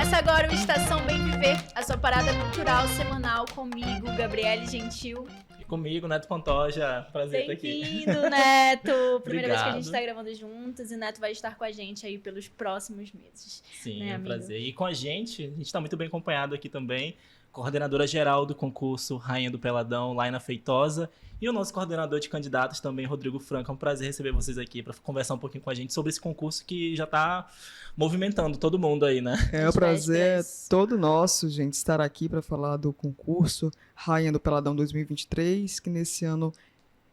Começa agora o Estação Bem Viver, a sua parada cultural semanal comigo, Gabriele Gentil. E comigo, Neto Pantoja. Prazer estar aqui. Bem-vindo, Neto! Primeira vez que a gente Obrigado. está gravando juntos e o Neto vai estar com a gente aí pelos próximos meses. Sim, né, é um amigo? prazer. E com a gente está muito bem acompanhado aqui também, coordenadora geral do concurso Rainha do Peladão, Laina Feitosa, e o nosso coordenador de candidatos também, Rodrigo Franco. É um prazer receber vocês aqui para conversar um pouquinho com a gente sobre esse concurso que já está movimentando todo mundo aí, né? É, o prazer é vésperas. todo nosso, gente, estar aqui para falar do concurso Rainha do Peladão 2023, que nesse ano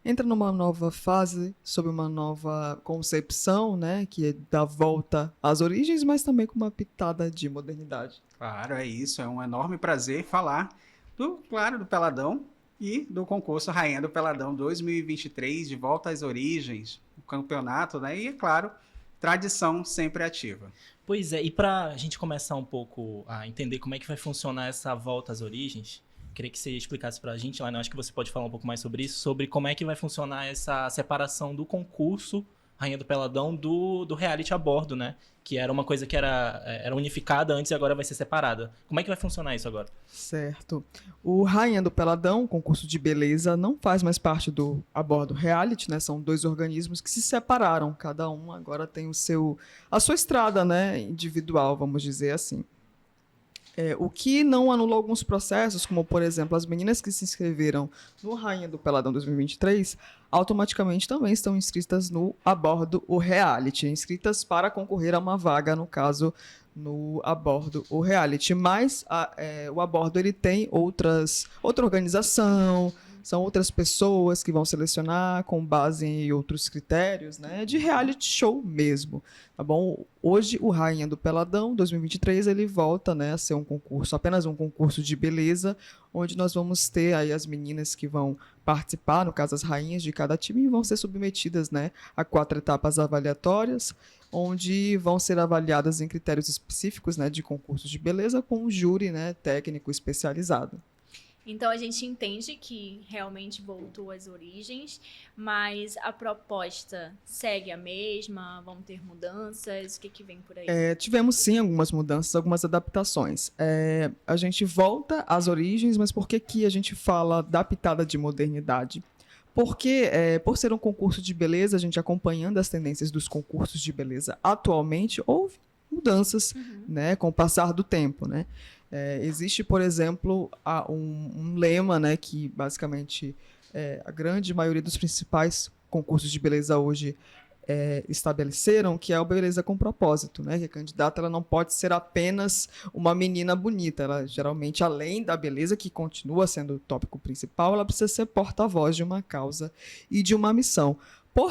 entra numa nova fase, sob uma nova concepção, né, que dá volta às origens, mas também com uma pitada de modernidade. Claro, é isso. É um enorme prazer falar do Peladão e do concurso Rainha do Peladão 2023, de volta às origens, o campeonato, né? E, é claro, tradição sempre ativa. Pois é, e para a gente começar um pouco a entender como é que vai funcionar essa volta às origens, queria que você explicasse para a gente, Laina, acho que você pode falar um pouco mais sobre isso, sobre como é que vai funcionar essa separação do concurso Rainha do Peladão do reality a bordo, né? Que era uma coisa que era unificada antes e agora vai ser separada. Como é que vai funcionar isso agora? Certo. O Rainha do Peladão, concurso de beleza, não faz mais parte do a bordo reality, né? São dois organismos que se separaram, cada um agora tem a sua estrada, né, individual, vamos dizer assim. O que não anula alguns processos, como, por exemplo, as meninas que se inscreveram no Rainha do Peladão 2023, automaticamente também estão inscritas no Abordo o Reality, inscritas para concorrer a uma vaga, no caso, no Abordo o Reality. Mas o Abordo ele tem outra organização, são outras pessoas que vão selecionar com base em outros critérios, né, de reality show mesmo, tá bom? Hoje, o Rainha do Peladão 2023, ele volta, né, a ser um concurso, apenas um concurso de beleza, onde nós vamos ter aí as meninas que vão participar, no caso as rainhas de cada time, e vão ser submetidas, né, a 4 etapas avaliatórias, onde vão ser avaliadas em critérios específicos, né, de concurso de beleza, com um júri, né, técnico especializado. Então a gente entende que realmente voltou às origens, mas a proposta segue a mesma, vão ter mudanças, o que vem por aí? Tivemos sim algumas mudanças, algumas adaptações. A gente volta às origens, mas por que a gente fala da pitada de modernidade? Porque, por ser um concurso de beleza, a gente acompanhando as tendências dos concursos de beleza atualmente, houve mudanças, né, com o passar do tempo, né? Existe, por exemplo, um lema, né, que basicamente a grande maioria dos principais concursos de beleza hoje estabeleceram, que é o beleza com propósito, né? Que a candidata ela não pode ser apenas uma menina bonita, ela geralmente, além da beleza, que continua sendo o tópico principal, ela precisa ser porta-voz de uma causa e de uma missão. Por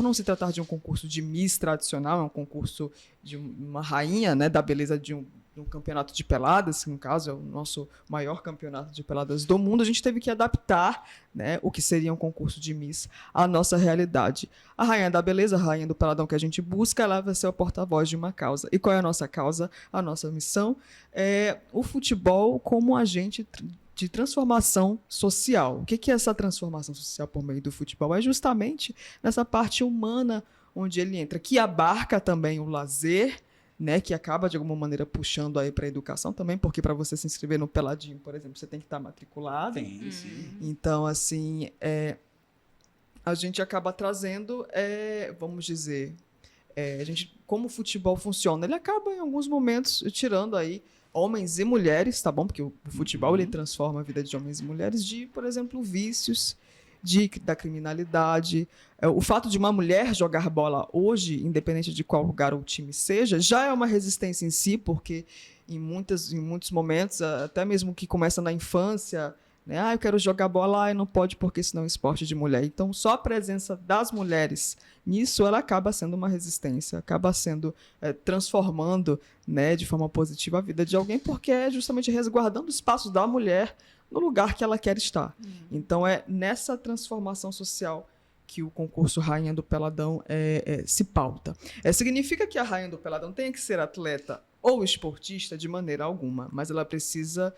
não se tratar de um concurso de Miss tradicional, é um concurso de uma rainha, né, da beleza de um campeonato de peladas, que no caso é o nosso maior campeonato de peladas do mundo, a gente teve que adaptar, né, o que seria um concurso de Miss à nossa realidade. A rainha da beleza, a rainha do peladão que a gente busca, ela vai ser a porta-voz de uma causa. E qual é a nossa causa? A nossa missão é o futebol como agente de transformação social. O que é essa transformação social por meio do futebol? É justamente nessa parte humana onde ele entra, que abarca também o lazer, né, que acaba de alguma maneira puxando aí para a educação também, porque para você se inscrever no Peladinho, por exemplo, você tem que estar matriculado. Sim. Então, assim, a gente acaba trazendo, vamos dizer, a gente, como o futebol funciona, ele acaba em alguns momentos tirando aí homens e mulheres, tá bom? Porque o futebol ele transforma a vida de homens e mulheres de, por exemplo, vícios, da criminalidade. O fato de uma mulher jogar bola hoje, independente de qual lugar ou time seja, já é uma resistência em si, porque em muitos momentos, até mesmo que começa na infância, né? Eu quero jogar bola, e não pode porque senão é esporte de mulher. Então, só a presença das mulheres nisso, ela acaba sendo uma resistência, acaba sendo transformando, né, de forma positiva a vida de alguém, porque é justamente resguardando o espaço da mulher no lugar que ela quer estar. Então, é nessa transformação social que o concurso Rainha do Peladão se pauta. Significa que a Rainha do Peladão tem que ser atleta ou esportista de maneira alguma, mas ela precisa,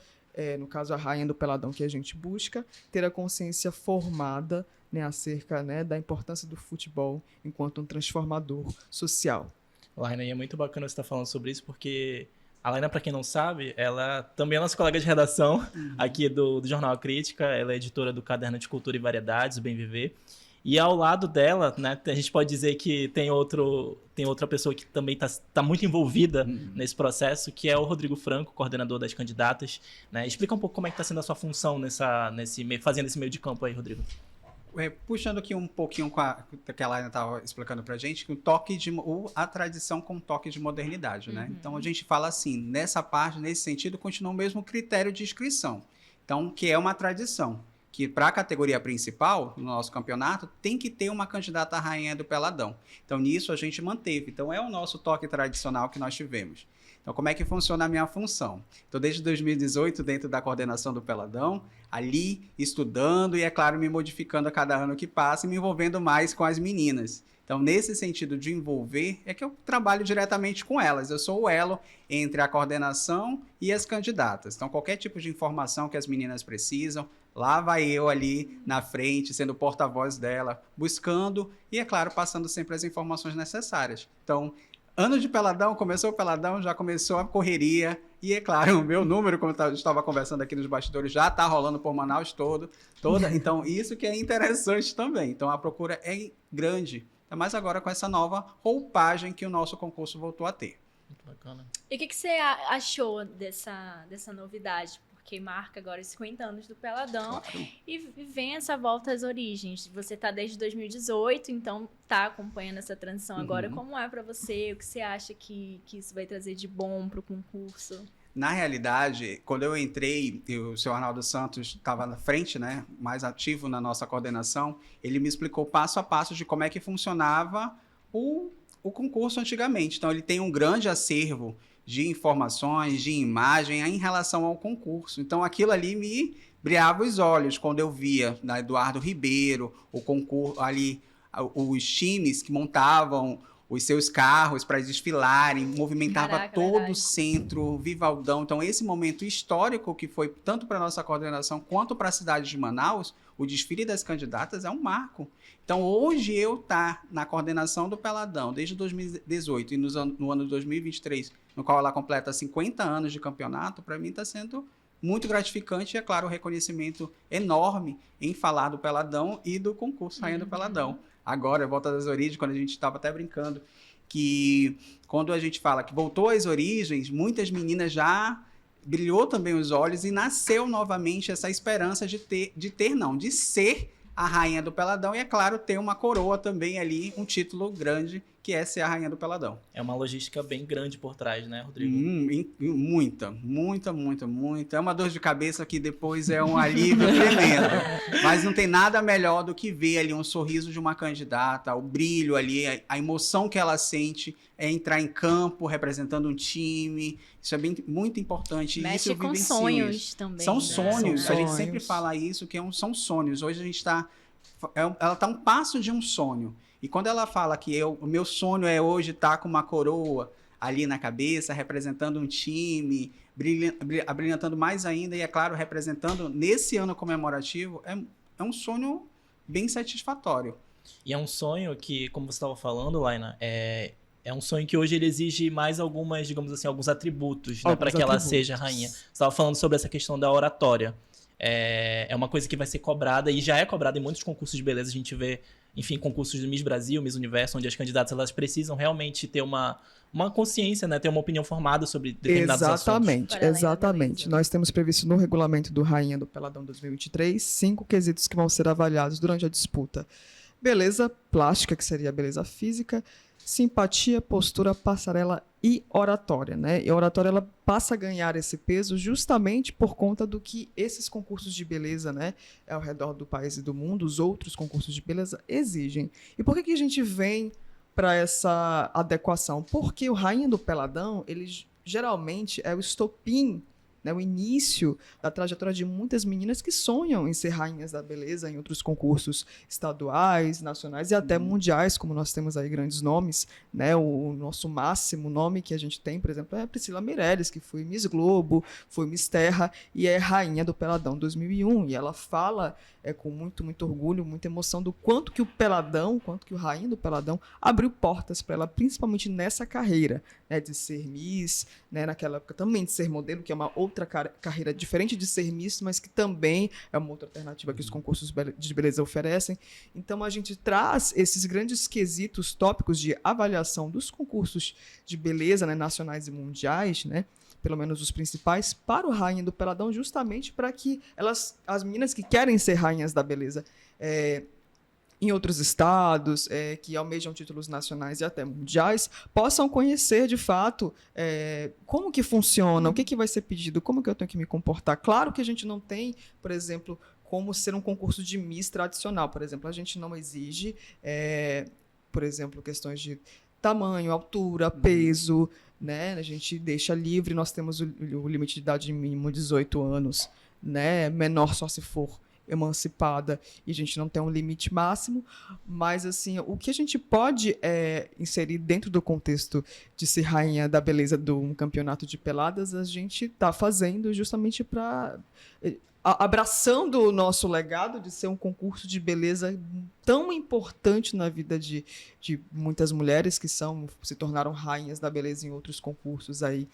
no caso a Rainha do Peladão que a gente busca, ter a consciência formada, né, acerca, né, da importância do futebol enquanto um transformador social. Laina, e é muito bacana você estar falando sobre isso, porque A Laina, para quem não sabe, ela também é nossa colega de redação aqui do Jornal A Crítica. Ela é editora do Caderno de Cultura e Variedades, o Bem Viver. E ao lado dela, né, a gente pode dizer que tem outra pessoa que também está muito envolvida nesse processo, que é o Rodrigo Franco, coordenador das candidatas. Né? Explica um pouco como é que está sendo a sua função fazendo esse meio de campo aí, Rodrigo. Puxando aqui um pouquinho com que a Laina estava explicando para a gente, que a tradição com toque de modernidade, né? Então, a gente fala assim, nessa parte, nesse sentido, continua o mesmo critério de inscrição. Então, que é uma tradição, que para a categoria principal, no nosso campeonato, tem que ter uma candidata à rainha do Peladão. Então, nisso a gente manteve. Então, é o nosso toque tradicional que nós tivemos. Então, como é que funciona a minha função? Então, desde 2018, dentro da coordenação do Peladão, ali estudando e, é claro, me modificando a cada ano que passa e me envolvendo mais com as meninas. Então, nesse sentido de envolver, é que eu trabalho diretamente com elas. Eu sou o elo entre a coordenação e as candidatas. Então, qualquer tipo de informação que as meninas precisam, lá vai eu ali na frente, sendo porta-voz dela, buscando e, é claro, passando sempre as informações necessárias. Então, ano de Peladão, começou o Peladão, já começou a correria. E, é claro, o meu número, como eu estava conversando aqui nos bastidores, já está rolando por Manaus toda. Então, isso que é interessante também. Então, a procura é grande. Mas agora com essa nova roupagem que o nosso concurso voltou a ter. Muito bacana. E o que você achou dessa novidade? Porque marca agora os 50 anos do Peladão, Claro. e vem essa volta às origens. Você está desde 2018, então está acompanhando essa transição agora. Como é para você? O que você acha que isso vai trazer de bom para o concurso? Na realidade, quando eu entrei, o senhor Arnaldo Santos estava na frente, né, mais ativo na nossa coordenação, ele me explicou passo a passo de como é que funcionava o concurso antigamente. Então, ele tem um grande acervo de informações, de imagem em relação ao concurso. Então, aquilo ali me brilhava os olhos quando eu via na Eduardo Ribeiro, o concurso ali, os times que montavam os seus carros para desfilarem, movimentava todo o centro, Vivaldão. Então, esse momento histórico que foi tanto para a nossa coordenação quanto para a cidade de Manaus, o desfile das candidatas é um marco. Então, hoje eu estar na coordenação do Peladão, desde 2018 e no ano de 2023, no qual ela completa 50 anos de campeonato, para mim está sendo muito gratificante e, é claro, o reconhecimento enorme em falar do Peladão e do concurso Rainha do Peladão. Agora, Volta das Origens, quando a gente estava até brincando, que quando a gente fala que voltou às origens, muitas meninas já brilhou também os olhos e nasceu novamente essa esperança de ser a Rainha do Peladão e, é claro, ter uma coroa também ali, um título grande, que é ser a Rainha do Peladão. É uma logística bem grande por trás, né, Rodrigo? Muita. É uma dor de cabeça que depois é um alívio tremendo. Mas não tem nada melhor do que ver ali um sorriso de uma candidata, o brilho ali, a emoção que ela sente é entrar em campo representando um time. Isso é muito importante. Mexe isso eu com sonhos também. São né? sonhos. São A gente sonhos. sempre fala isso, que são sonhos. Hoje a gente está... Ela está um passo de um sonho. E quando ela fala que o meu sonho é hoje estar com uma coroa ali na cabeça, representando um time, abrilhantando mais ainda, e, é claro, representando nesse ano comemorativo, é um sonho bem satisfatório. E é um sonho que, como você estava falando, Laina, é um sonho que hoje ele exige mais algumas, digamos assim, alguns atributos, né, para que ela seja rainha. Você estava falando sobre essa questão da oratória. É uma coisa que vai ser cobrada, e já é cobrada em muitos concursos de beleza. A gente vê, enfim, concursos do Miss Brasil, Miss Universo, onde as candidatas elas precisam realmente ter uma consciência, né, ter uma opinião formada sobre determinados assuntos. Exatamente. Nós temos previsto no regulamento do Rainha do Peladão 2023 5 quesitos que vão ser avaliados durante a disputa. Beleza plástica, que seria a beleza física, simpatia, postura, passarela e oratória, né? E a oratória ela passa a ganhar esse peso justamente por conta do que esses concursos de beleza, né, ao redor do país e do mundo, os outros concursos de beleza exigem. E por que a gente vem para essa adequação? Porque o Rainha do Peladão, ele geralmente é o estopim, né, o início da trajetória de muitas meninas que sonham em ser rainhas da beleza em outros concursos estaduais, nacionais e até mundiais, como nós temos aí grandes nomes, né? O nosso máximo nome que a gente tem, por exemplo, é a Priscila Meirelles, que foi Miss Globo, foi Miss Terra e é Rainha do Peladão 2001. E ela fala com muito orgulho, muita emoção do quanto que o Peladão, quanto que o Rainha do Peladão abriu portas para ela, principalmente nessa carreira. né, de ser Miss, né, naquela época também de ser modelo, que é uma outra carreira diferente de ser Miss, mas que também é uma outra alternativa que os concursos de beleza oferecem. Então a gente traz esses grandes quesitos, tópicos de avaliação dos concursos de beleza, né, nacionais e mundiais, né, pelo menos os principais, para o Rainha do Peladão, justamente para que as meninas que querem ser rainhas da beleza em outros estados, que almejam títulos nacionais e até mundiais, possam conhecer de fato como que funciona, o que vai ser pedido, como que eu tenho que me comportar. Claro que a gente não tem, por exemplo, como ser um concurso de Miss tradicional. Por exemplo, a gente não exige, por exemplo, questões de tamanho, altura, peso, né? A gente deixa livre, nós temos o limite de idade mínimo 18 anos, né? Menor só se for emancipada, e a gente não tem um limite máximo, mas assim, o que a gente pode inserir dentro do contexto de ser rainha da beleza de um campeonato de peladas, a gente está fazendo justamente para abraçando o nosso legado de ser um concurso de beleza tão importante na vida de muitas mulheres que se tornaram rainhas da beleza em outros concursos aí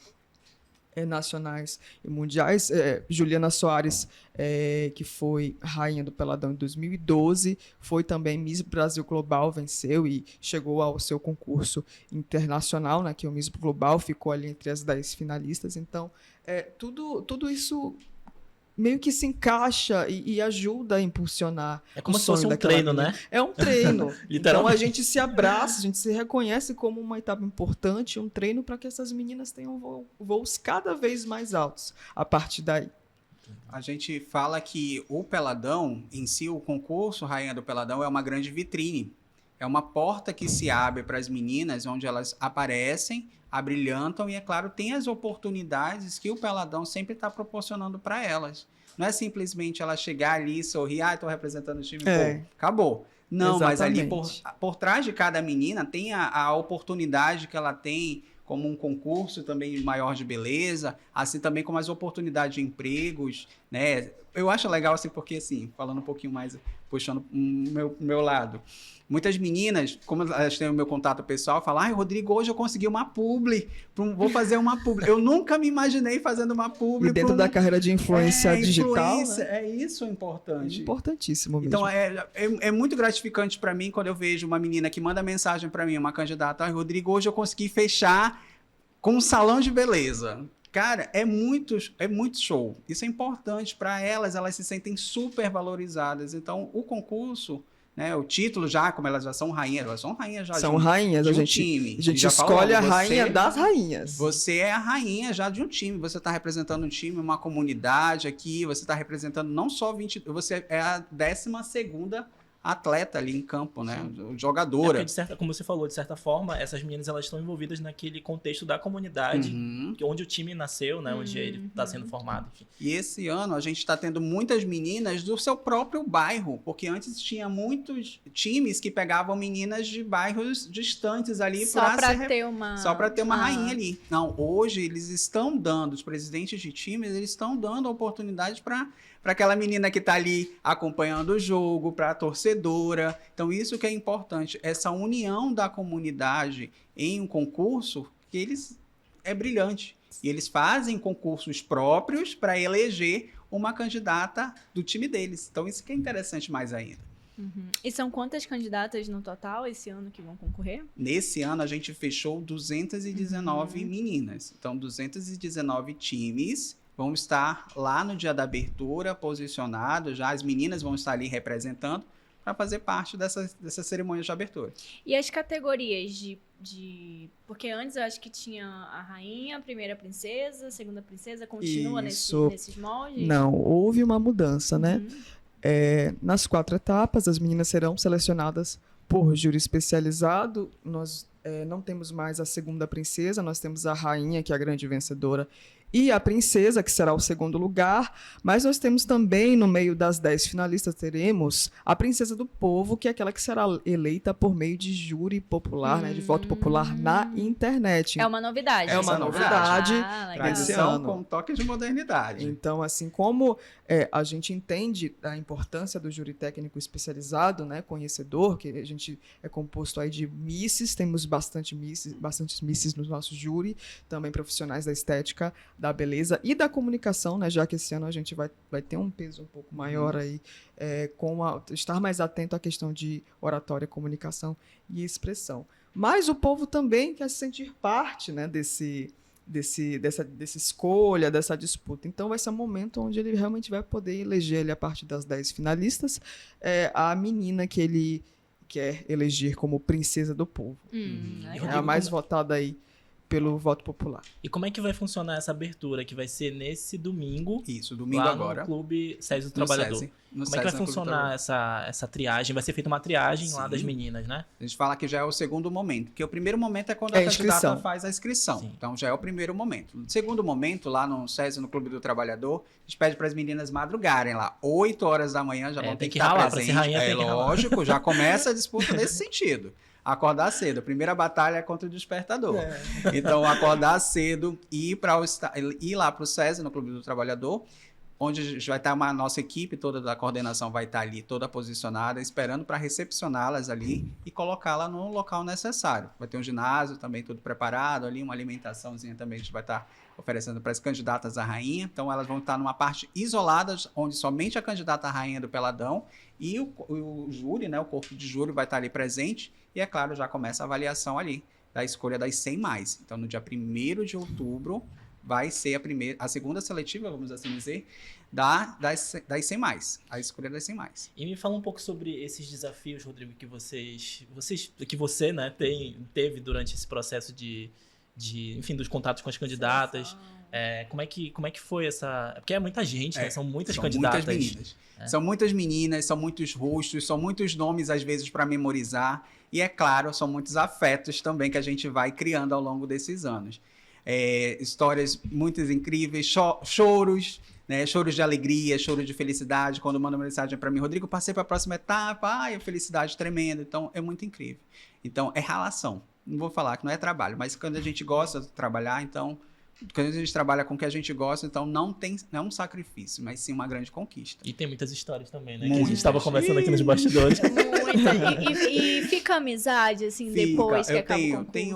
nacionais e mundiais. Juliana Soares, que foi rainha do Peladão em 2012, foi também Miss Brasil Global, venceu e chegou ao seu concurso internacional, né, que é o Miss Global, ficou ali entre as 10 finalistas. Então, tudo isso meio que se encaixa e ajuda a impulsionar. É como se fosse um treino, menina, né? É um treino. Então a Literalmente. gente se abraça, a gente se reconhece como uma etapa importante, um treino para que essas meninas tenham voos cada vez mais altos a partir daí. A gente fala que o Peladão, em si, o concurso Rainha do Peladão é uma grande vitrine. É uma porta que se abre para as meninas, onde elas aparecem, abrilhantam e, é claro, tem as oportunidades que o Peladão sempre está proporcionando para elas. Não é simplesmente ela chegar ali e sorrir, estou representando o time, pô, acabou. Não, Exatamente. mas ali por trás de cada menina tem a oportunidade que ela tem, como um concurso também maior de beleza, assim também como as oportunidades de empregos, né? Eu acho legal assim, porque assim, falando um pouquinho mais, puxando o meu lado, muitas meninas, como elas têm o meu contato pessoal, falam, Rodrigo, hoje eu consegui uma publi, vou fazer uma publi. Eu nunca me imaginei fazendo uma publi. E dentro da carreira de influência digital, influência, né? é isso importante. Importantíssimo mesmo. Então, é muito gratificante para mim quando eu vejo uma menina que manda mensagem para mim, uma candidata, Rodrigo, hoje eu consegui fechar com um salão de beleza. Cara, é muito show. Isso é importante para elas se sentem super valorizadas. Então, o concurso, né, o título já, como elas já são rainhas já são rainhas, de um a gente time. A gente já escolhe falou, a rainha das rainhas. Você é a rainha já de um time. Você está representando um time, uma comunidade aqui. Você está representando não só 20... Você é a 12ª atleta ali em campo, né? Jogadora. Porque, como você falou, de certa forma, essas meninas elas estão envolvidas naquele contexto da comunidade, onde o time nasceu, né? Onde ele está sendo formado. Enfim. E esse ano a gente está tendo muitas meninas do seu próprio bairro, porque antes tinha muitos times que pegavam meninas de bairros distantes ali só para ter uma rainha ali. Não, hoje eles estão dando, os presidentes de times, eles estão dando oportunidade para aquela menina que está ali acompanhando o jogo, para a torcedora. Então, isso que é importante, essa união da comunidade em um concurso, que é brilhante. E eles fazem concursos próprios para eleger uma candidata do time deles. Então, isso que é interessante mais ainda. E são quantas candidatas no total esse ano que vão concorrer? Nesse ano, a gente fechou 219 meninas. Então, 219 times vão estar lá no dia da abertura, posicionados já. As meninas vão estar ali representando para fazer parte dessa cerimônia de abertura. E as categorias porque antes eu acho que tinha a rainha, a primeira princesa, a segunda princesa, continua nesses moldes? Não, houve uma mudança, né? Nas 4 etapas, as meninas serão selecionadas por júri especializado. Nós não temos mais a segunda princesa, nós temos a rainha, que é a grande vencedora e a Princesa, que será o segundo lugar, mas nós temos também, no meio das 10 finalistas, teremos a Princesa do Povo, que é aquela que será eleita por meio de júri popular, né, de voto popular na internet. É uma novidade. É uma novidade. Legal. Tradição ano. com toque de modernidade. Então, assim como a gente entende a importância do júri técnico especializado, né, conhecedor, que a gente é composto aí de misses, temos bastantes misses no nosso júri, também profissionais da estética, da beleza e da comunicação, né, já que esse ano a gente vai ter um peso um pouco maior aí, estar mais atento à questão de oratória, comunicação e expressão. Mas o povo também quer se sentir parte, né, dessa escolha, dessa disputa. Então vai ser um momento onde ele realmente vai poder eleger ali, a partir das 10 finalistas, a menina que ele quer eleger como princesa do povo. É a mais votada aí pelo voto popular. E como é que vai funcionar essa abertura, que vai ser nesse domingo? Isso, domingo lá agora. No Clube SESI do No Trabalhador. SESI, Como é que vai funcionar essa triagem? Vai ser feita uma triagem lá Sim. das meninas, né? A gente fala que já é o segundo momento, porque o primeiro momento é quando É a a inscrição. candidata faz a inscrição. Sim. Então já é o primeiro momento. O segundo momento, lá no SESI, no Clube do Trabalhador, a gente pede para as meninas madrugarem lá. 8 horas da manhã já vão ter tem que que estar ralar, pra ser presente. rainha tem que ralar. Lógico, já começa a disputa nesse sentido. Acordar cedo. A primeira batalha é contra o despertador. Então, acordar cedo e ir lá para o SESI, no Clube do Trabalhador, onde vai estar a nossa equipe toda da coordenação vai estar ali toda posicionada, esperando para recepcioná-las ali e colocá-la no local necessário. Vai ter um ginásio também tudo preparado ali, uma alimentaçãozinha também a gente vai estar oferecendo para as candidatas à rainha. Então elas vão estar numa parte isolada, onde somente a candidata à rainha do Peladão e o júri, né, o corpo de júri vai estar ali presente e, é claro, já começa a avaliação ali da escolha das 100 mais. Então no dia 1º de outubro vai ser a segunda seletiva, vamos assim dizer, das 100 mais, a escolha das 100 mais. E me fala um pouco sobre esses desafios, Rodrigo, que você, né, teve durante esse processo enfim, dos contatos com as candidatas. Como é que foi essa... Porque é muita gente, né? São muitas candidatas. Muitas meninas. São muitas meninas, são muitos rostos, são muitos nomes, às vezes, para memorizar. E, é claro, são muitos afetos também que a gente vai criando ao longo desses anos. Histórias muito incríveis, choros, né? Choros de alegria, choros de felicidade. Quando manda uma mensagem para mim, Rodrigo, passei para a próxima etapa, a felicidade tremenda. Então, é muito incrível. Então, é relação. Não vou falar que não é trabalho, mas quando a gente gosta de trabalhar, então, quando a gente trabalha com o que a gente gosta, então não é um sacrifício, mas sim uma grande conquista. E tem muitas histórias também, né? Muitas. Que a gente estava conversando aqui nos bastidores. Muita. E fica amizade, assim, depois que acaba o concurso? Tenho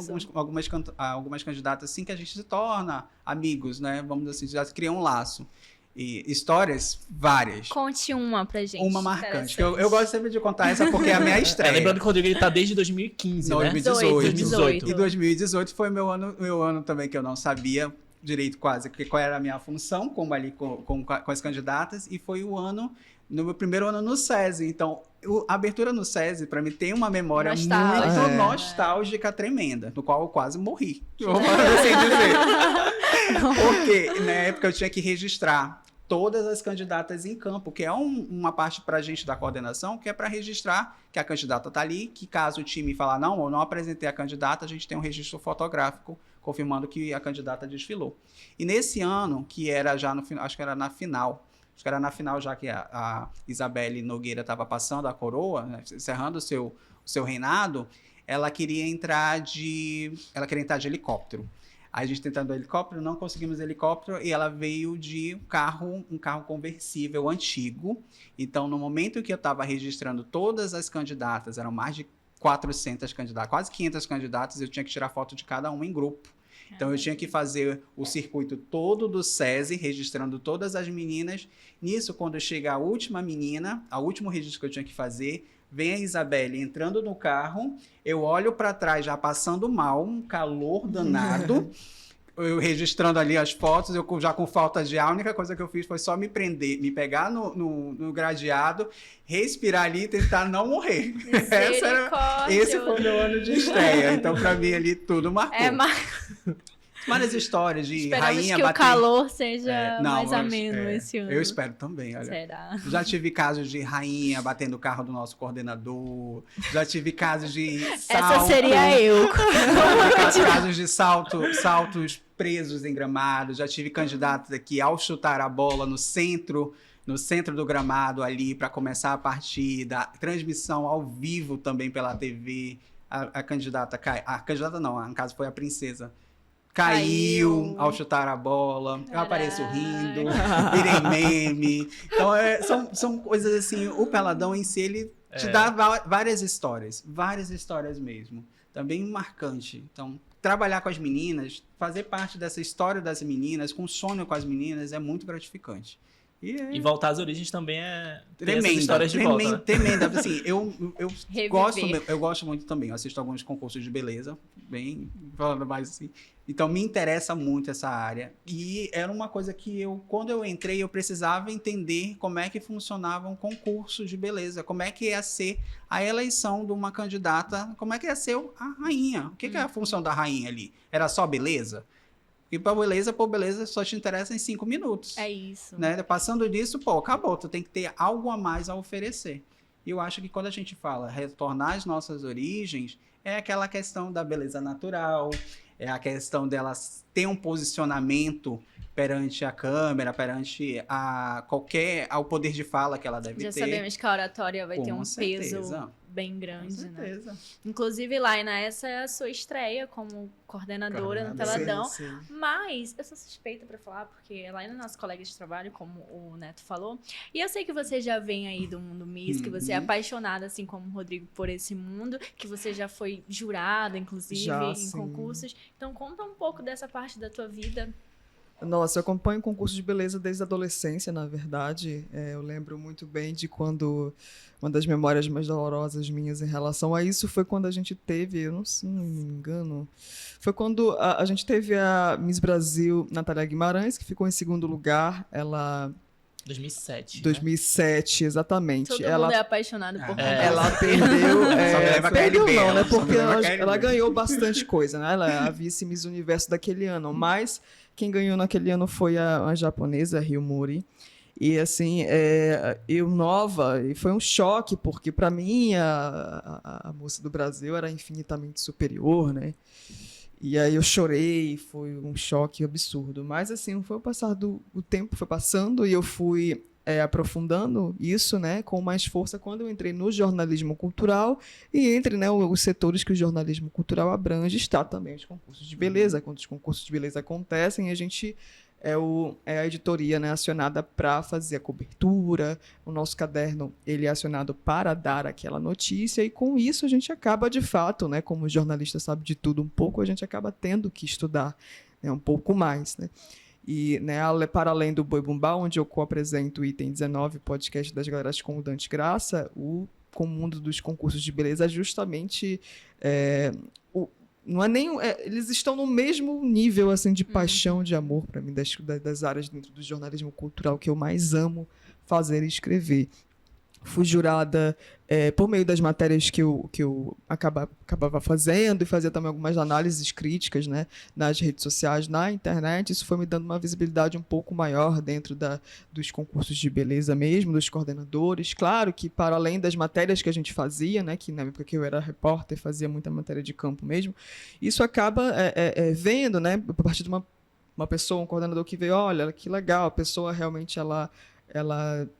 algumas candidatas, assim, que a gente se torna amigos, né? Vamos assim, já cria um laço. E histórias várias. Conte uma pra gente. Uma marcante. Eu gosto sempre de contar essa porque é a minha estreia. Lembrando que o Rodrigo está desde 2015, né? 2018. E 2018 foi meu ano também que eu não sabia direito quase qual era a minha função, como ali com as candidatas, e foi no meu primeiro ano no SESI. Então, a abertura no SESI, para mim, tem uma memória muito nostálgica tremenda, no qual eu quase morri. Vou assim dizer. Porque na época eu tinha que registrar todas as candidatas em campo, que é uma parte para a gente da coordenação, que é para registrar que a candidata está ali, que caso o time falar não, eu não apresentei a candidata, a gente tem um registro fotográfico confirmando que a candidata desfilou. E nesse ano, que era já no final, acho que era na final, já que a Isabelle Nogueira estava passando a coroa, né, encerrando o seu reinado, ela queria entrar de helicóptero. Aí a gente tentando o helicóptero, não conseguimos helicóptero e ela veio de um carro conversível antigo. Então, no momento que eu estava registrando todas as candidatas, eram mais de 400 candidatas, quase 500 candidatas, eu tinha que tirar foto de cada uma em grupo. Então, eu tinha que fazer o circuito todo do SESI, registrando todas as meninas. Nisso, quando chega a última menina, o último registro que eu tinha que fazer, vem a Isabelle entrando no carro, eu olho para trás já passando mal, um calor danado, eu registrando ali as fotos, eu já com falta de ar, a única coisa que eu fiz foi só me pegar no gradeado, respirar ali e tentar não morrer. Esse foi o meu ano de estreia, então para mim ali tudo marcou. Várias histórias de Esperamos rainha que batendo... o calor seja Não, mais ameno é, esse ano. eu espero também, olha. Será? Já tive casos de rainha batendo o carro do nosso coordenador. Já tive casos de salto. Essa seria eu. Casos de saltos presos em gramado. Já tive candidatos aqui ao chutar a bola no centro do gramado ali para começar a partida. Transmissão ao vivo também pela TV. A candidata cai. A candidata não, no caso foi a princesa. Caiu ao chutar a bola. Eu apareço rindo, virei meme. Então, são coisas assim. O Peladão em si, ele te dá várias histórias mesmo. Também marcante. Então, trabalhar com as meninas, fazer parte dessa história das meninas, com sonho com as meninas, é muito gratificante. E voltar às origens também é tremenda, essas histórias de volta, né? Tremenda. Assim, eu gosto muito também. Eu assisto alguns concursos de beleza, bem falando mais assim. Então, me interessa muito essa área. E era uma coisa que quando eu entrei, eu precisava entender como é que funcionava um concurso de beleza, como é que ia ser a eleição de uma candidata, como é que ia ser a rainha. O que é a função da rainha ali? Era só beleza? E para beleza só te interessa em 5 minutos. É isso. Né? Passando disso, acabou. Tu tem que ter algo a mais a oferecer. E eu acho que quando a gente fala retornar às nossas origens, é aquela questão da beleza natural, é a questão delas ter um posicionamento perante a câmera, perante ao poder de fala que ela deve ter. Já sabemos que a oratória vai ter um certeza. peso bem grande, Com certeza. né? Inclusive, Laina, essa é a sua estreia como coordenadora no Peladão. Sim. Mas eu sou suspeita pra falar, porque a Laina é nossa colega de trabalho, como o Neto falou. E eu sei que você já vem aí do mundo Miss, que você é apaixonada, assim como o Rodrigo, por esse mundo, que você já foi jurada, inclusive, em concursos. Então, conta um pouco dessa parte da tua vida. Nossa, eu acompanho concurso de beleza desde a adolescência, na verdade. Eu lembro muito bem de quando... Uma das memórias mais dolorosas minhas em relação a isso foi quando a gente teve, eu não me engano, foi quando a gente teve a Miss Brasil, Natália Guimarães, que ficou em segundo lugar. Ela... 2007. 2007, exatamente. Todo mundo é apaixonado por ela. Ela perdeu. Perdeu KLB, não, né? Porque ela ela ganhou bastante coisa, né? Ela é a vice Miss Universo daquele ano. Mas quem ganhou naquele ano foi a japonesa, Ryu Mori. E assim, eu nova, e foi um choque, porque para mim a moça do Brasil era infinitamente superior, né? E aí eu chorei, foi um choque absurdo. Mas assim, o tempo foi passando e eu fui aprofundando isso, né, com mais força quando eu entrei no jornalismo cultural e entre, né, os setores que o jornalismo cultural abrange, está também os concursos de beleza. Quando os concursos de beleza acontecem, a gente é a editoria, né, acionada para fazer a cobertura, o nosso caderno ele é acionado para dar aquela notícia, e com isso a gente acaba de fato, né, como o jornalista sabe de tudo um pouco, a gente acaba tendo que estudar, né, um pouco mais, né. E, né, para além do Boi Bumbá, onde eu co-apresento o Item 19, podcast das Galeras com o Dante Graça, o mundo dos concursos de beleza é justamente não é nem eles estão no mesmo nível assim de paixão, de amor para mim, das áreas dentro do jornalismo cultural que eu mais amo fazer e escrever. Fui jurada por meio das matérias que eu acabava fazendo, e fazia também algumas análises críticas, né, nas redes sociais, na internet. Isso foi me dando uma visibilidade um pouco maior dentro dos concursos de beleza mesmo, dos coordenadores. Claro que para além das matérias que a gente fazia, né, que na época que eu era repórter, fazia muita matéria de campo mesmo, isso acaba vendo, né, a partir de uma pessoa, um coordenador que veio, olha, que legal, a pessoa realmente ela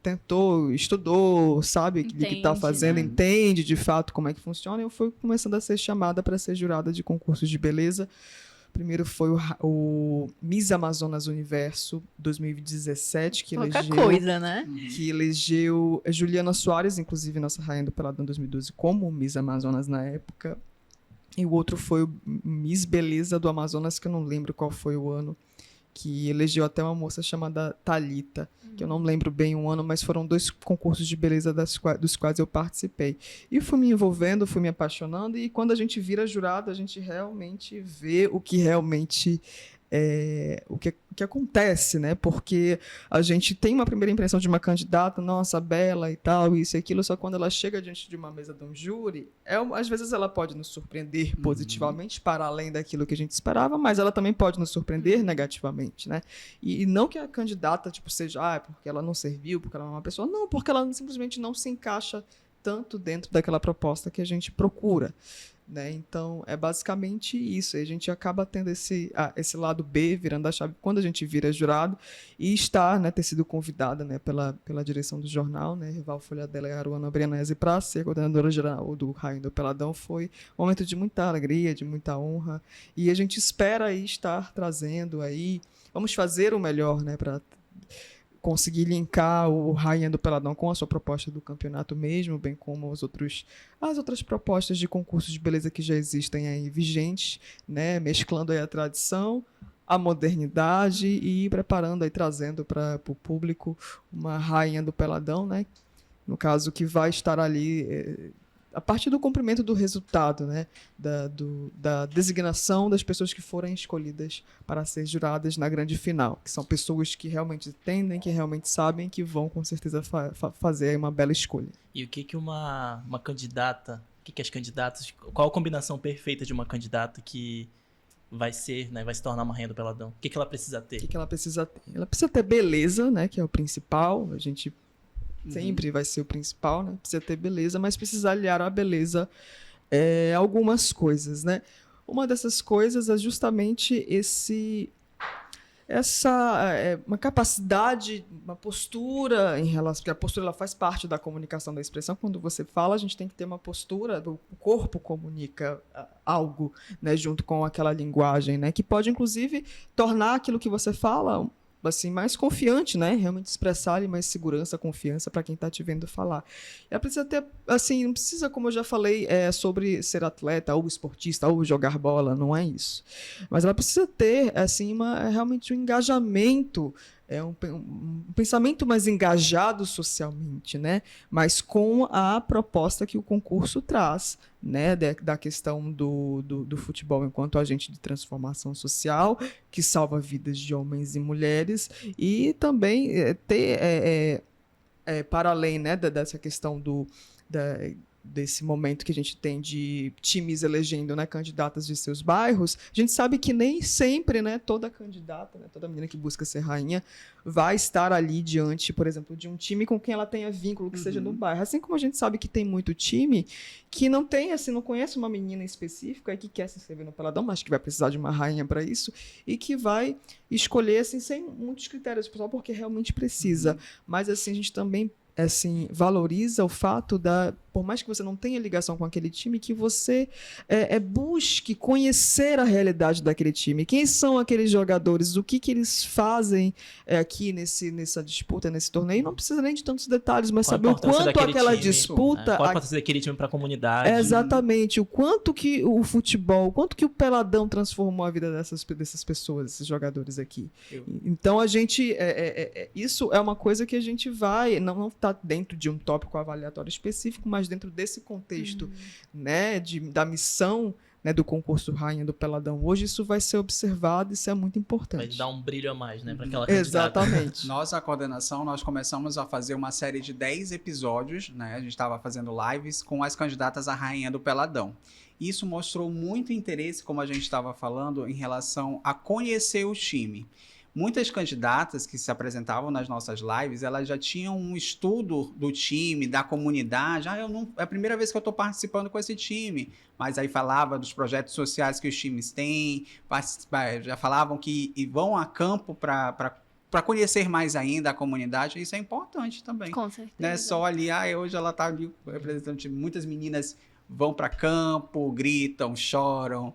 tentou, estudou, sabe o que está fazendo, né? Entende de fato como é que funciona. E eu fui começando a ser chamada para ser jurada de concursos de beleza. Primeiro foi o Miss Amazonas Universo 2017, que Pouca elegeu... coisa, né? Que elegeu Juliana Soares, inclusive nossa rainha do Peladão 2012, como Miss Amazonas na época. E o outro foi o Miss Beleza do Amazonas, que eu não lembro qual foi o ano, que elegeu até uma moça chamada Thalita, que eu não lembro bem o ano, mas foram 2 concursos de beleza dos quais eu participei. E fui me envolvendo, fui me apaixonando, e quando a gente vira jurado, a gente realmente vê o que realmente o que acontece, né? Porque a gente tem uma primeira impressão de uma candidata, nossa, bela e tal, isso e aquilo, só quando ela chega diante de uma mesa de um júri, às vezes ela pode nos surpreender positivamente, para além daquilo que a gente esperava, mas ela também pode nos surpreender negativamente, né? E não que a candidata, tipo, seja, porque ela não serviu, porque ela é uma pessoa, não, porque ela simplesmente não se encaixa tanto dentro daquela proposta que a gente procura, né? Então, é basicamente isso. A gente acaba tendo esse lado B, virando a chave, quando a gente vira jurado, e estar, né, ter sido convidada, né, pela direção do jornal, né, Rival Folha dela e Aruana Brianese, para ser coordenadora geral do Rainha do Peladão. Foi um momento de muita alegria, de muita honra, e a gente espera aí estar trazendo aí, vamos fazer o melhor, né, para conseguir linkar o Rainha do Peladão com a sua proposta do campeonato mesmo, bem como as outras propostas de concursos de beleza que já existem aí vigentes, né, mesclando aí a tradição, a modernidade e preparando aí, trazendo para o público uma Rainha do Peladão, né, no caso que vai estar ali a partir do cumprimento do resultado, né, da designação das pessoas que forem escolhidas para ser juradas na grande final, que são pessoas que realmente entendem, que realmente sabem, que vão com certeza fazer uma bela escolha. E o que uma candidata, o que as candidatas, qual a combinação perfeita de uma candidata que vai ser, né, vai se tornar uma rainha do Peladão? O que ela precisa ter? O que ela precisa ter? Ela precisa ter beleza, né, que é o principal. A gente sempre vai ser o principal, né? Precisa ter beleza, mas precisa aliar a beleza algumas coisas, né? Uma dessas coisas é justamente uma capacidade, uma postura em relação, porque a postura ela faz parte da comunicação da expressão. Quando você fala, a gente tem que ter uma postura, o corpo comunica algo, né, junto com aquela linguagem, né, que pode inclusive tornar aquilo que você fala assim, mais confiante, né? Realmente expressar ali mais segurança, confiança para quem está te vendo falar. Ela precisa ter, assim, não precisa, como eu já falei, sobre ser atleta ou esportista ou jogar bola, não é isso. Mas ela precisa ter, assim, realmente um engajamento, um pensamento mais engajado socialmente, né? Mas com a proposta que o concurso traz, né? Da questão do futebol enquanto agente de transformação social, que salva vidas de homens e mulheres, e também ter, para além, né, dessa questão desse momento que a gente tem de times elegendo, né, candidatas de seus bairros, a gente sabe que nem sempre, né, toda candidata, né, toda menina que busca ser rainha vai estar ali diante, por exemplo, de um time com quem ela tenha vínculo, que seja no bairro. Assim como a gente sabe que tem muito time que não tem, assim, não conhece uma menina específica e que quer se inscrever no Peladão, mas que vai precisar de uma rainha para isso, e que vai escolher, assim, sem muitos critérios, pessoal, porque realmente precisa. Mas, assim, a gente também valoriza o fato por mais que você não tenha ligação com aquele time, que você busque conhecer a realidade daquele time. Quem são aqueles jogadores? O que eles fazem aqui nessa disputa, nesse torneio? Não precisa nem de tantos detalhes, mas saber o quanto aquela disputa... Qual a importância daquele time para a comunidade? Exatamente. O quanto que o futebol, o quanto que o Peladão transformou a vida dessas pessoas, desses jogadores aqui. Então, a gente... isso é uma coisa que a gente vai... Não está dentro de um tópico avaliatório específico, mas dentro desse contexto, né, da missão, né, do concurso Rainha do Peladão hoje, isso vai ser observado, isso é muito importante. Vai dar um brilho a mais, né, para aquela candidata. Exatamente. Nós, a coordenação, nós começamos a fazer uma série de 10 episódios, né, a gente estava fazendo lives com as candidatas à Rainha do Peladão. Isso mostrou muito interesse, como a gente estava falando, em relação a conhecer o time. Muitas candidatas que se apresentavam nas nossas lives, elas já tinham um estudo do time, da comunidade. É a primeira vez que eu estou participando com esse time. Mas aí falava dos projetos sociais que os times têm, já falavam que vão a campo para conhecer mais ainda a comunidade. Isso é importante também. Com certeza. Não é só ali, hoje ela está ali representando o time. Muitas meninas vão para campo, gritam, choram,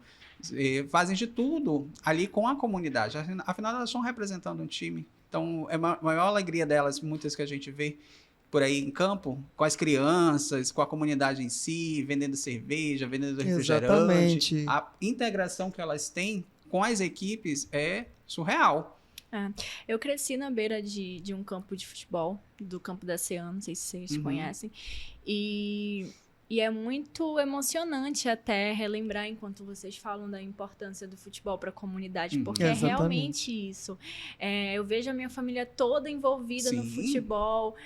fazem de tudo ali com a comunidade. Afinal, elas estão representando um time. Então, é a maior alegria delas, muitas que a gente vê por aí em campo, com as crianças, com a comunidade em si, vendendo cerveja, vendendo refrigerante. Exatamente. A integração que elas têm com as equipes é surreal. Eu cresci na beira de um campo de futebol, do campo da CEAN, não sei se vocês conhecem, e E é muito emocionante até relembrar enquanto vocês falam da importância do futebol para a comunidade, porque é Exatamente. realmente isso. Eu vejo a minha família toda envolvida no Sim. futebol.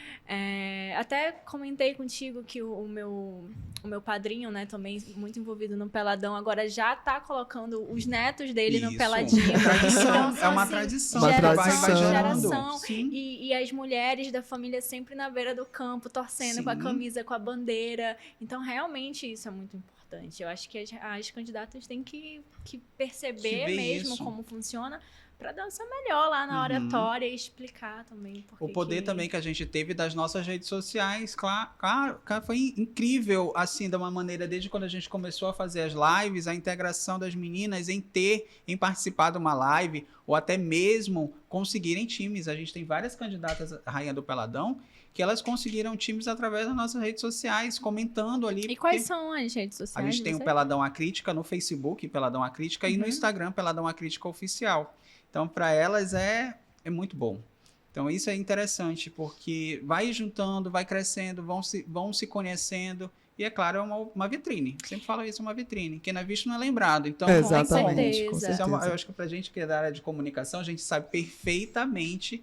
Até comentei contigo que o meu padrinho, né, também muito envolvido no Peladão, agora já tá colocando os netos dele no Isso. Peladinho. Tradição, é uma assim, tradição. Uma que vai tradição. gerando. geração. Sim. E as mulheres da família sempre na beira do campo, torcendo com a Sim. camisa, com a bandeira. Então, realmente, isso é muito importante. Eu acho que as candidatas têm que perceber ver mesmo isso. como funciona para dar o seu melhor lá na oratória e explicar também. O poder também que a gente teve das nossas redes sociais, claro, foi incrível, assim, de uma maneira, desde quando a gente começou a fazer as lives, a integração das meninas em participar de uma live, ou até mesmo conseguirem times. A gente tem várias candidatas à Rainha do Peladão, que elas conseguiram times através das nossas redes sociais, comentando ali. E quais são as redes A sociais? gente tem o você? Peladão A Crítica no Facebook, Peladão A Crítica, e no Instagram, Peladão A Crítica Oficial. Então, para elas é muito bom. Então, isso é interessante, porque vai juntando, vai crescendo, vão se conhecendo. E, é claro, é uma vitrine. Sempre falo isso, é uma vitrine. Quem não é visto não é lembrado. Então, Exatamente, com certeza. certeza. eu acho que pra gente que é da área de comunicação, a gente sabe perfeitamente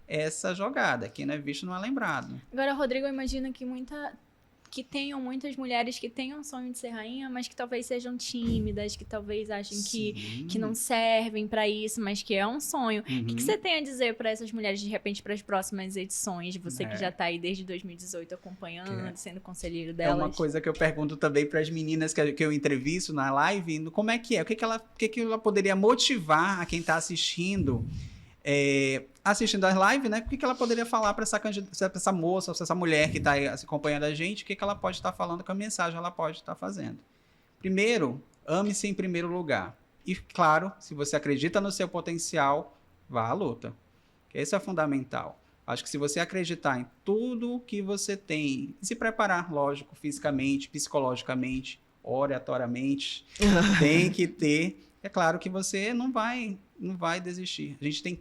essa jogada. Quem não é visto não é lembrado. Agora, Rodrigo, eu imagino que tenham muitas mulheres que tenham sonho de ser rainha, mas que talvez sejam tímidas, que talvez achem que não servem para isso, mas que é um sonho. O que você tem a dizer para essas mulheres, de repente, para as próximas edições? Você que já tá aí desde 2018 acompanhando, sendo conselheiro delas. É uma coisa que eu pergunto também para as meninas que eu entrevisto na live, como é que é? O que que ela poderia motivar a quem está assistindo as lives, né? O que ela poderia falar para essa moça, essa mulher que está acompanhando a gente, o que ela pode estar falando, que a mensagem ela pode estar fazendo. Primeiro, ame-se em primeiro lugar. E, claro, se você acredita no seu potencial, vá à luta. Esse é fundamental. Acho que se você acreditar em tudo que você tem, e se preparar, lógico, fisicamente, psicologicamente, oratoriamente, tem que ter. É claro que você não vai desistir. A gente tem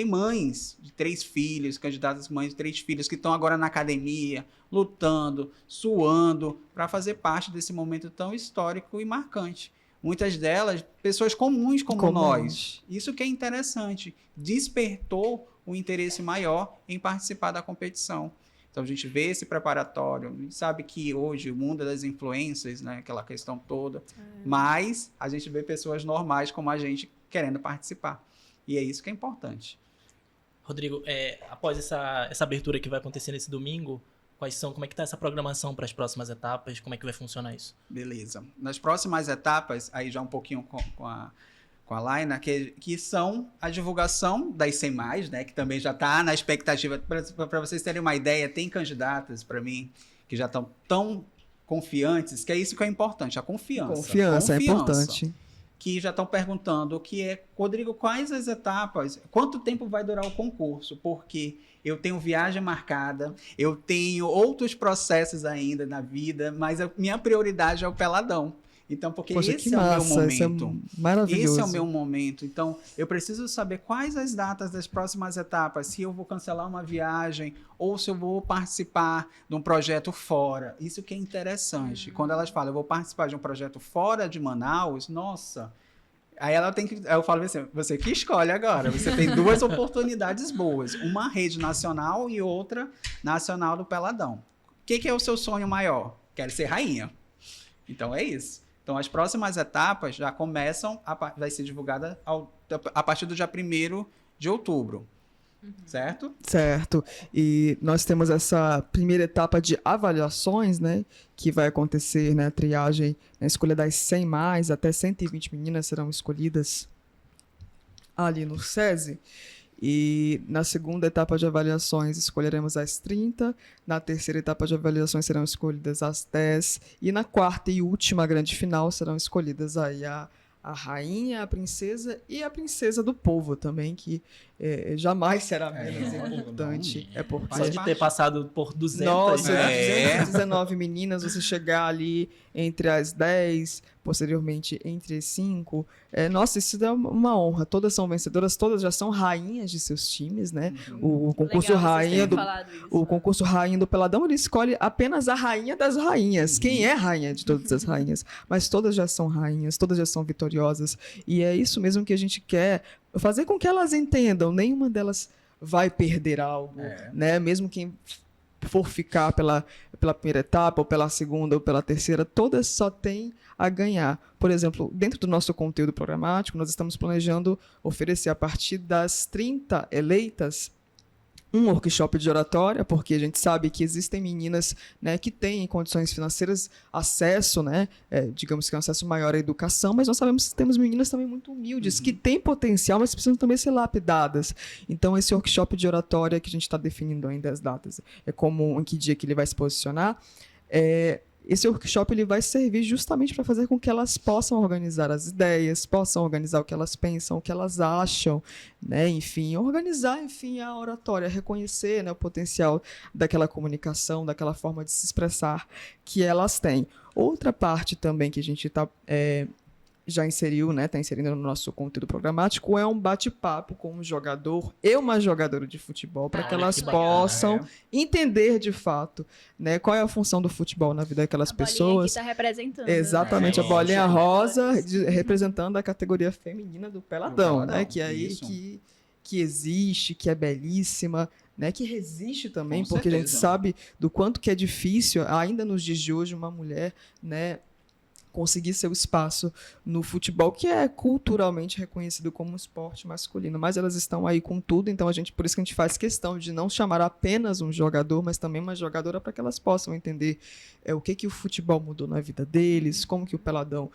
mães de 3 filhos, candidatas mães de 3 filhos, que estão agora na academia, lutando, suando, para fazer parte desse momento tão histórico e marcante. Muitas delas, pessoas comuns como nós. Isso que é interessante. Despertou o interesse maior em participar da competição. Então, a gente vê esse preparatório, a gente sabe que hoje o mundo das influências, né, aquela questão toda, mas a gente vê pessoas normais como a gente querendo participar. E é isso que é importante. Rodrigo, após essa abertura que vai acontecer nesse domingo, como é que está essa programação para as próximas etapas? Como é que vai funcionar isso? Beleza. Nas próximas etapas, aí já um pouquinho com a Laina, que são a divulgação das 100+, né, que também já está na expectativa. Para vocês terem uma ideia, tem candidatas para mim que já estão tão confiantes, que é isso que é importante, a confiança. Confiança é importante. Que já estão perguntando Rodrigo, quais as etapas, quanto tempo vai durar o concurso? Porque eu tenho viagem marcada, eu tenho outros processos ainda na vida, mas a minha prioridade é o Peladão. Então, porque esse é o meu momento. Isso é maravilhoso. Esse é o meu momento. Então, eu preciso saber quais as datas das próximas etapas, se eu vou cancelar uma viagem ou se eu vou participar de um projeto fora. Isso que é interessante. Quando elas falam, eu vou participar de um projeto fora de Manaus, nossa. Aí eu falo assim, você que escolhe agora. Você tem 2 oportunidades boas. Uma rede nacional e outra nacional do Peladão. O que é o seu sonho maior? Quero ser rainha. Então, é isso. Então, as próximas etapas já começam, vai ser divulgada a partir do dia 1º de outubro, certo? Certo. E nós temos essa primeira etapa de avaliações, né, que vai acontecer, né, a triagem, a escolha das 100+, até 120 meninas serão escolhidas ali no SESI. E na segunda etapa de avaliações escolheremos as 30, na terceira etapa de avaliações serão escolhidas as 10, e na quarta e última grande final serão escolhidas aí a rainha, a princesa e a princesa do povo também, que jamais será menos importante. não, É porque... Só de ter passado por 200. Nossa, É. 219 meninas, você chegar ali entre as 10, posteriormente entre as 5. Nossa, isso é uma honra. Todas são vencedoras, todas já são rainhas de seus times, né? O concurso Legal, vocês rainha terem do falado isso, o né? concurso rainha do Peladão, ele escolhe apenas a rainha das rainhas. Quem é rainha de todas as rainhas? Mas todas já são rainhas, todas já são vitoriosas. E é isso mesmo que a gente quer fazer com que elas entendam. Nenhuma delas vai perder algo, né? Mesmo quem for ficar pela primeira etapa, ou pela segunda, ou pela terceira, todas só têm a ganhar. Por exemplo, dentro do nosso conteúdo programático, nós estamos planejando oferecer, a partir das 30 eleitas, um workshop de oratória, porque a gente sabe que existem meninas, né, que têm em condições financeiras acesso, né, digamos que um acesso maior à educação, mas nós sabemos que temos meninas também muito humildes, que têm potencial, mas precisam também ser lapidadas. Então, esse workshop de oratória que a gente está definindo ainda as datas, em que dia que ele vai se posicionar, esse workshop ele vai servir justamente para fazer com que elas possam organizar as ideias, possam organizar o que elas pensam, o que elas acham, né? Enfim, organizar, a oratória, reconhecer, né, o potencial daquela comunicação, daquela forma de se expressar que elas têm. Outra parte também que a gente já inseriu, né, está inserindo no nosso conteúdo programático, é um bate-papo com um jogador e uma jogadora de futebol, para que elas possam entender de fato, né, qual é a função do futebol na vida daquelas pessoas. Está representando. Exatamente, né? a bolinha rosa Jogadores. representando a categoria feminina do Peladão, Peladão, né, que é aí isso. que existe, que é belíssima, né, que resiste também, Com porque a gente certeza. sabe do quanto que é difícil, ainda nos dias de hoje, uma mulher, né, conseguir seu espaço no futebol, que é culturalmente reconhecido como um esporte masculino, mas elas estão aí com tudo, então por isso que a gente faz questão de não chamar apenas um jogador, mas também uma jogadora, para que elas possam entender o que o futebol mudou na vida deles, como que o Peladão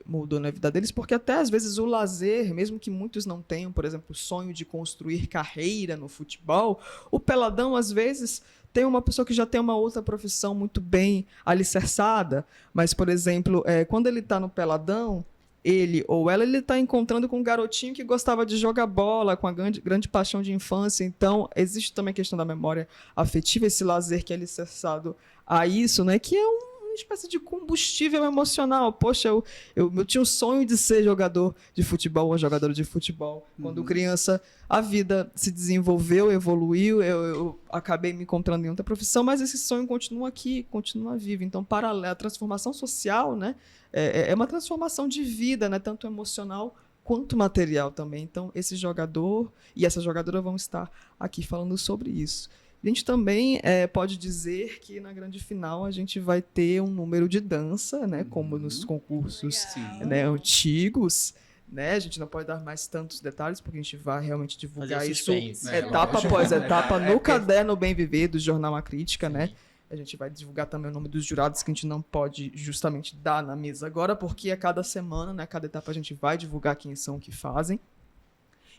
mudou na vida deles, porque até às vezes o lazer, mesmo que muitos não tenham, por exemplo, o sonho de construir carreira no futebol, o Peladão às vezes tem uma pessoa que já tem uma outra profissão muito bem alicerçada, mas, por exemplo, quando ele está no Peladão, ele ou ela, ele está encontrando com um garotinho que gostava de jogar bola, com a grande paixão de infância. Então, existe também a questão da memória afetiva, esse lazer que é alicerçado a isso, né? Que é uma espécie de combustível emocional. Poxa, eu tinha um sonho de ser jogador de futebol ou jogadora de futebol. Quando criança, a vida se desenvolveu, evoluiu, eu acabei me encontrando em outra profissão, mas esse sonho continua aqui, continua vivo. Então, a transformação social, né, é uma transformação de vida, né, tanto emocional quanto material também. Então, esse jogador e essa jogadora vão estar aqui falando sobre isso. A gente também pode dizer que na grande final a gente vai ter um número de dança, né, como nos concursos né, antigos. Né? A gente não pode dar mais tantos detalhes, porque a gente vai realmente divulgar Fazer isso suspense. etapa após etapa no caderno Bem Viver do Jornal A Crítica, né? A gente vai divulgar também o nome dos jurados, que a gente não pode justamente dar na mesa agora, porque a cada semana, né, cada etapa a gente vai divulgar quem são, o que fazem.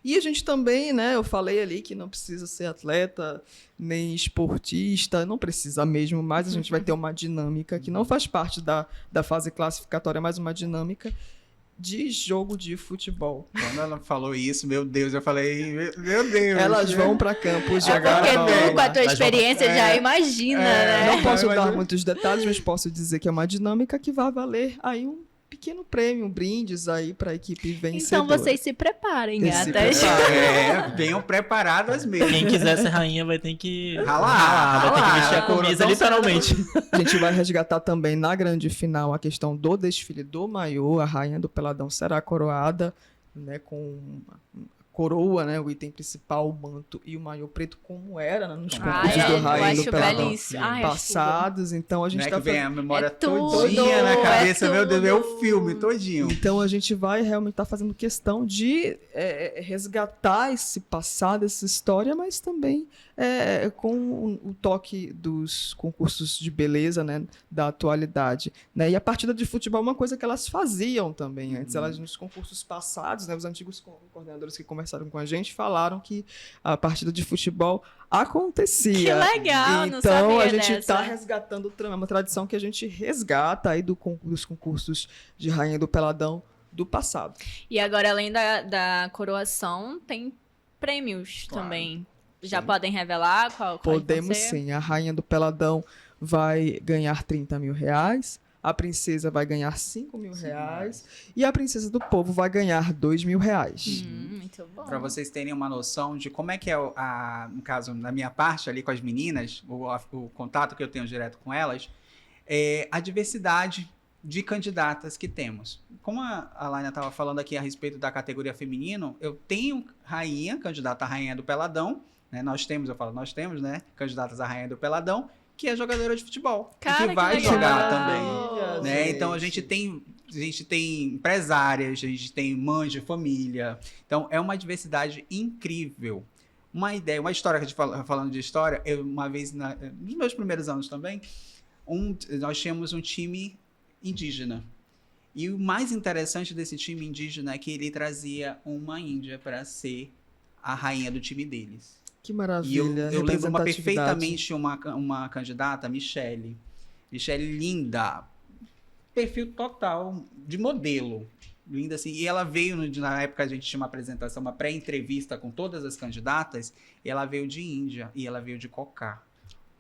E a gente também, né, eu falei ali que não precisa ser atleta, nem esportista, não precisa mesmo, mas a gente vai ter uma dinâmica que não faz parte da fase classificatória, mas uma dinâmica de jogo de futebol. Quando ela falou isso, meu Deus, eu falei, meu Deus. Elas vão para campo jogar Porque bola. tu, com a tua experiência, já imagina, né? Não posso mas dar eu- muitos detalhes, mas posso dizer que é uma dinâmica que vai valer aí um pequeno prêmio, um brindes aí para a equipe vencedora. Então vocês se preparem, Se gatas. Venham preparadas mesmo. Quem quiser ser rainha vai ter que Ralar, vai ter que ralar. vestir a camisa, literalmente. A gente vai resgatar também na grande final a questão do desfile do maiô. A rainha do Peladão será coroada, né, com coroa, né, o item principal, o manto e o maiô preto, como era, né, nos concursos do eu Rainha do acho Peladão belíssimo. Ai, acho passados. Então a gente Né, tá que vem a memória É tudo, todinha na cabeça, é meu Deus, é o tudo. filme todinho. Então a gente vai realmente estar fazendo questão de resgatar esse passado, essa história, mas também com o toque dos concursos de beleza, né, da atualidade. Né? E a partida de futebol é uma coisa que elas faziam também antes. Elas, nos concursos passados, né, os antigos coordenadores que conversaram com a gente falaram que a partida de futebol acontecia. Que legal, não Então sabia a gente dessa. está resgatando é uma tradição que a gente resgata aí dos concursos de Rainha do Peladão do passado. E agora, além da coroação, tem prêmios Claro. também. Já Sim. podem revelar qual vão Podemos ser? sim. A rainha do Peladão vai ganhar 30 mil reais. A princesa vai ganhar 5 mil reais. E a princesa do povo vai ganhar 2 mil reais. Muito bom. Para vocês terem uma noção de como é que é, no caso, na minha parte ali com as meninas, o contato que eu tenho direto com elas, é a diversidade de candidatas que temos. Como a Laina estava falando aqui a respeito da categoria feminino, eu tenho candidata a rainha do Peladão, né? Nós temos, né, candidatas a rainha do Peladão, que é jogadora de futebol. Cara, e que vai legal. jogar Maravilha, também. Né? gente. Então a gente tem empresárias, a gente tem mães de família. Então é uma diversidade incrível. Uma história que a gente falando de história, eu uma vez nos meus primeiros anos também, nós tínhamos um time indígena. E o mais interessante desse time indígena é que ele trazia uma índia para ser a rainha do time deles. Que E maravilha. eu lembro representatividade. perfeitamente uma candidata, Michele. Michele linda. Perfil total de modelo. Linda assim. E ela veio, na época a gente tinha uma apresentação, uma pré-entrevista com todas as candidatas. E ela veio de Índia e ela veio de Cocá.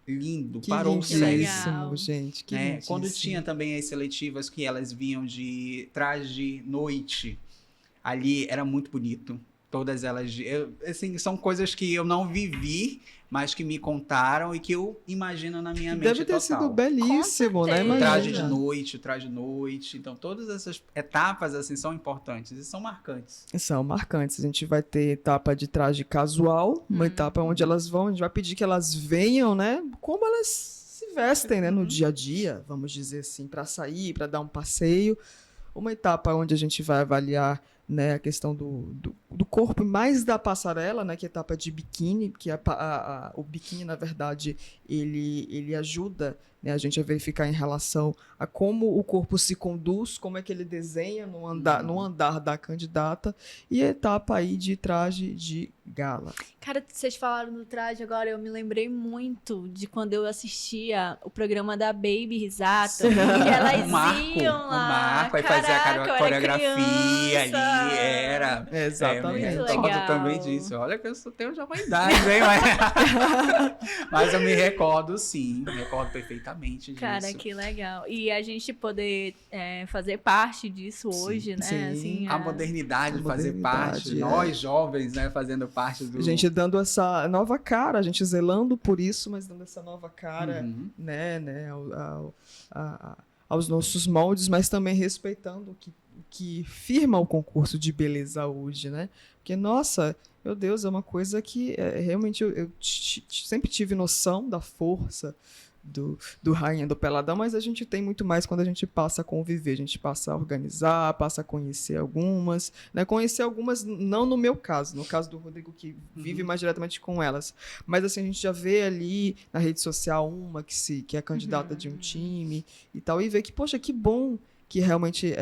Lindo, Que parou o lindíssimo, sério. Legal. gente. Que Né? lindíssimo. Quando tinha também as seletivas que elas vinham de traje noite, ali era muito bonito. Todas elas, assim, são coisas que eu não vivi, mas que me contaram e que eu imagino na minha mente Deve ter total. sido belíssimo, né? certeza. O traje de Imagina. noite, o traje de noite. Então, todas essas etapas, assim, são importantes e são marcantes. São marcantes. A gente vai ter etapa de traje casual, uma etapa onde elas vão, a gente vai pedir que elas venham, né? Como elas se vestem, né? No dia a dia, vamos dizer assim, para sair, para dar um passeio. Uma etapa onde a gente vai avaliar, né, a questão do corpo e mais da passarela, né, que é a etapa de biquíni, que o biquíni, na verdade, ele ajuda, né, a gente a verificar em relação a como o corpo se conduz, como é que ele desenha no andar da candidata, e a etapa aí de traje de gala. Cara, vocês falaram do traje agora, eu me lembrei muito de quando eu assistia o programa da Baby Risato. E elas iam O lá. Marco, aí fazia Caraca, eu a era coreografia criança. ali, era. Exatamente. Eu me Muito recordo legal. também disso. Olha que eu só tenho já uma idade, hein? Mas eu me recordo, sim. Me recordo perfeitamente disso. Cara, que legal. E a gente poder fazer parte disso hoje, né? sim. Assim, A modernidade A de fazer modernidade, parte, é. nós jovens, né, fazendo parte do... A gente dando essa nova cara, a gente zelando por isso, mas dando essa nova cara, Uhum. né, aos nossos moldes, mas também respeitando o que firma o concurso de beleza hoje, né? Porque, nossa, meu Deus, é uma coisa que realmente eu sempre tive noção da força do Rainha do Peladão, mas a gente tem muito mais quando a gente passa a conviver, a gente passa a organizar, passa a conhecer algumas, né? Conhecer algumas, não no meu caso, no caso do Rodrigo, que vive mais diretamente com elas, mas assim, a gente já vê ali na rede social uma que é candidata de um time e tal, e vê que, poxa, que bom que realmente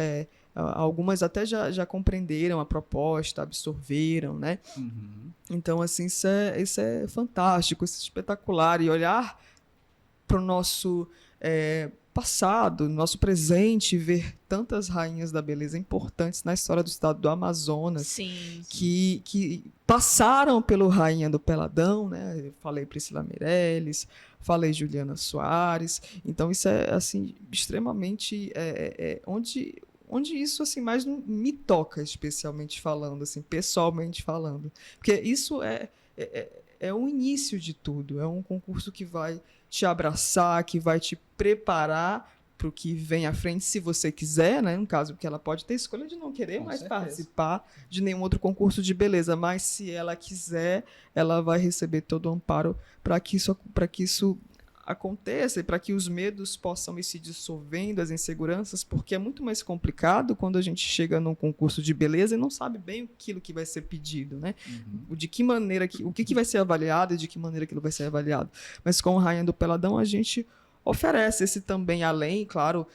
algumas até já compreenderam a proposta, absorveram, né? Uhum. Então, assim, isso é fantástico, isso é espetacular. E olhar para o nosso passado, nosso presente, ver tantas rainhas da beleza importantes na história do estado do Amazonas, Sim. que passaram pelo Rainha do Peladão, né? Eu falei Priscila Meirelles, falei Juliana Soares. Então, isso é, assim, extremamente... onde isso assim mais me toca, especialmente falando, assim, pessoalmente falando. Porque isso é o início de tudo. É um concurso que vai te abraçar, que vai te preparar para o que vem à frente, se você quiser, né? No caso, porque ela pode ter escolha de não querer Com mais certeza. participar de nenhum outro concurso de beleza, mas se ela quiser, ela vai receber todo o amparo para que isso aconteça e para que os medos possam ir se dissolvendo, as inseguranças, porque é muito mais complicado quando a gente chega num concurso de beleza e não sabe bem aquilo que vai ser pedido, né? De que maneira, o que vai ser avaliado e de que maneira aquilo vai ser avaliado. Mas com o Rainha do Peladão a gente oferece esse também, além, claro,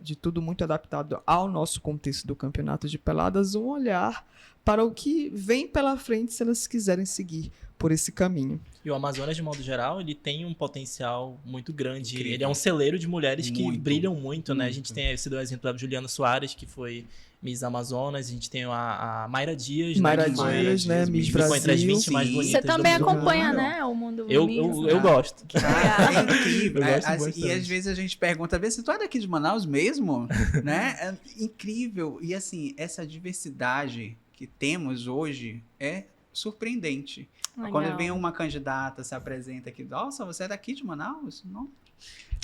de tudo muito adaptado ao nosso contexto do campeonato de peladas, um olhar para o que vem pela frente se elas quiserem seguir por esse caminho. E o Amazonas, de modo geral, ele tem um potencial muito grande. Incrível. Ele é um celeiro de mulheres que Muito, brilham muito, né? A muito. gente tem esse do exemplo da Juliana Soares, que foi Miss Amazonas. A gente tem a Mayra Dias, Mayra né? Que foi- Dias, né? Miss ficou entre as 20 mais Sim. bonitas Você do também mundo. acompanha, Claro. né? O mundo Eu Miss. gosto. Ah, é incrível. Eu gosto E bastante. às vezes a gente pergunta, vê se tu é daqui de Manaus mesmo, né? É incrível. E assim, essa diversidade que temos hoje é surpreendente. Legal. Quando vem uma candidata, se apresenta aqui, nossa, você é daqui de Manaus? Não.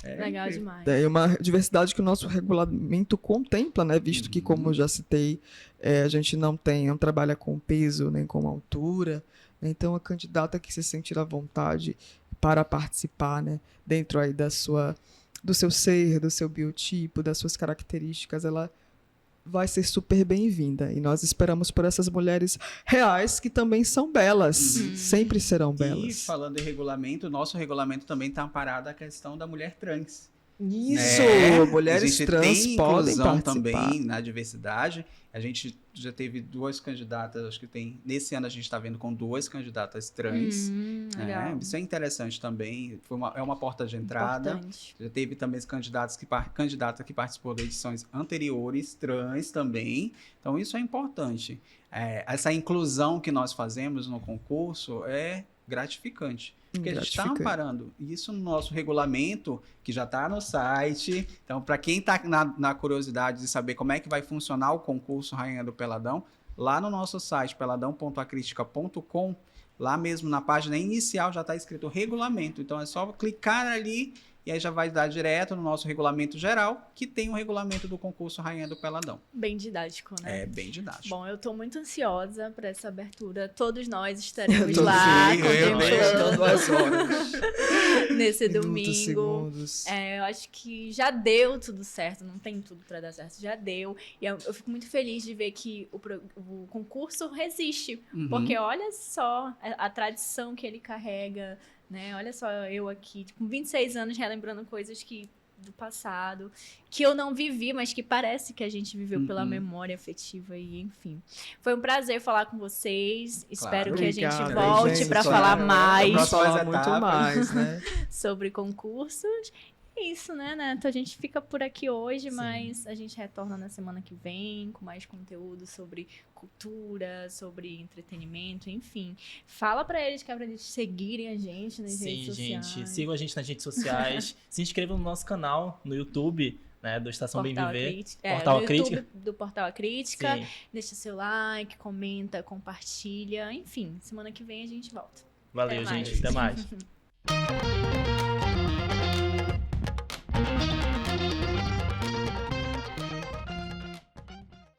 É Legal incrível. demais. É uma diversidade que o nosso regulamento contempla, né? Visto que, como eu já citei, a gente não trabalha com peso nem com altura, né? Então a candidata que se sentir à vontade para participar, né? Dentro aí do seu ser, do seu biotipo, das suas características, ela vai ser super bem-vinda. E nós esperamos por essas mulheres reais que também são belas, sempre serão E belas. falando em regulamento, o nosso regulamento também está amparado a questão da mulher trans. Isso! Né? Mulheres a gente trans tem podem inclusão participar. também na diversidade. A gente já teve 2 candidatas, acho que tem. Nesse ano a gente está vendo com 2 candidatas trans. Legal. Isso é interessante também. É uma porta de entrada. Importante. Já teve também os candidata que participou de edições anteriores, trans também. Então, isso é importante. Essa inclusão que nós fazemos no concurso é gratificante. Porque a gente está Gratificante. amparando isso no nosso regulamento, que já está no site. Então, para quem está na curiosidade de saber como é que vai funcionar o concurso Rainha do Peladão, lá no nosso site, peladão.acristica.com, lá mesmo na página inicial já está escrito regulamento. Então, é só clicar ali e aí já vai dar direto no nosso regulamento geral, que tem o regulamento do concurso Rainha do Peladão. Bem didático, né? É bem didático. Bom, eu tô muito ansiosa para essa abertura. Todos nós estaremos Todos lá eu também, contemplando 2 horas. nesse Minutos, domingo. segundos. Eu acho que já deu tudo certo, não tem tudo para dar certo, já deu. E eu fico muito feliz de ver que o concurso resiste, Uhum. porque olha só a tradição que ele carrega, né? Olha só eu aqui, com 26 anos, relembrando coisas do passado, que eu não vivi, mas que parece que a gente viveu pela memória afetiva e enfim. Foi um prazer falar com vocês. Espero que a gente Obrigado, volte gente. para Claro, falar Pra mais falar Próximas muito etapas. mais, né? sobre concursos. É isso, né, Neto? A gente fica por aqui hoje, mas a gente retorna na semana que vem com mais conteúdo sobre cultura, sobre entretenimento, enfim. Fala pra eles que é pra eles seguirem a gente nas redes Sim, sociais. gente. Sigam a gente nas redes sociais. Se inscrevam no nosso canal no YouTube, né? Do Estação Bem Portal Viver. Acrítica. Portal no Acrítica. YouTube do Portal Acrítica. Sim. Deixa seu like, comenta, compartilha. Enfim, semana que vem a gente volta. Valeu, Até mais. gente. Até mais.